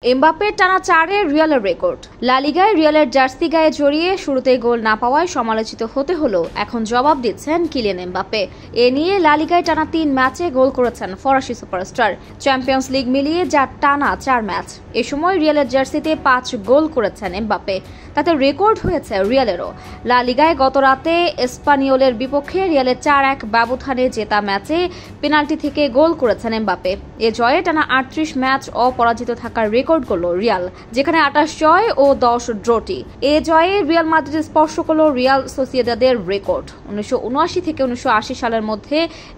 এমবাপ্পের টানা 4-এর রিয়ালের রেকর্ড। লা লিগায় রিয়ালের জার্সি গায়ে জড়িয়ে শুরুতেই গোল না পাওয়ায় সমালোচিত হতে হলো, এখন জবাব দিচ্ছেন কিলিয়ান এমবাপ্পে। এ নিয়ে লা লিগায় টানা 3 ম্যাচে গোল করেছেন ফরাসি সুপারস্টার। চ্যাম্পিয়ন্স লিগ মিলিয়ে যা টানা 4 ম্যাচ। এ সময় রিয়ালের জার্সিতে 5 গোল করেছেন এমবাপ্পে, তাতে রেকর্ড হয়েছে রিয়ালেরও। লা লিগায় গত রাতে এসপানিওলের বিপক্ষে রিয়ালের 4-1 ব্যবধানে জেতা ম্যাচে পেনাল্টি থেকে গোল করেছেন এমবাপ্পে। এ জয়ে টানা 38 ম্যাচ অপরাজিত থাকার রেকর্ড করলো রিয়াল, যেখানে 28 জয় ও 10 ড্রটি। এ জয়ে রিয়াল মাদ্রিদ স্পর্শ করলো রিয়াল সোসিয়েদাদের রেকর্ড। 1979 থেকে 1980 সালের মধ্যে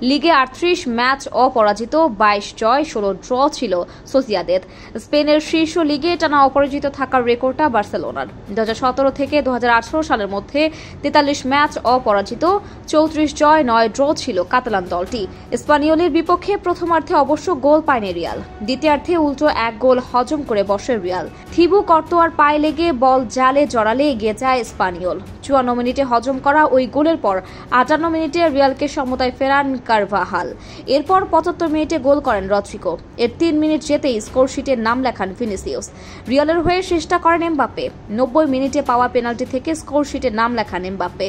লিগে 38 ম্যাচ অপরাজিত, 22 জয় 16 ড্র ছিল সোসিয়েদাদ। স্পেনের শীর্ষ লিগে টানা অপরাজিত থাকার রেকর্ডটা বার্সেলোনার। 2017 থেকে 2018 সালের মধ্যে 43 ম্যাচ অপরাজিত, 34 জয় 9 ড্র ছিল কাতালান দলটি। স্পানিওলের বিপক্ষে প্রথমার্ধে অবশ্য গোল পায়নি রিয়াল, দ্বিতীয়ার্ধে উল্টো 1 গোল হজম করে বসে রিয়াল। থিবু কর্তোয়ার পায়ে লেগে বল জালে জড়ালে এগিয়ে যায় স্পানিওল। 54 মিনিটে হজম করা ওই গোলের পর 58 মিনিটে রিয়ালকে সমতায় ফেরান কারভাহাল। এরপর 75 মিনিটে গোল করেন রদ্রিগো। এর 3 মিনিট যেতেই স্কোরশিটে নাম লেখান ভিনিসিয়াস। রিয়ালের হয়ে চেষ্টা করেন এমবাপ্পে। 90 মিনিটে পাওয়া পেনাল্টি থেকে স্কোরশিটে নাম লেখান এমবাপ্পে।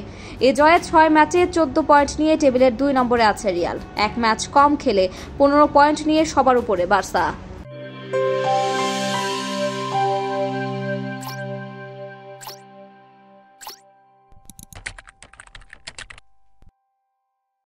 এ জয়ে 6 ম্যাচে 14 পয়েন্ট নিয়ে টেবিলের 2 নম্বরে আছে রিয়াল। 1 ম্যাচ কম খেলে 15 পয়েন্ট নিয়ে সবার উপরে বার্সা।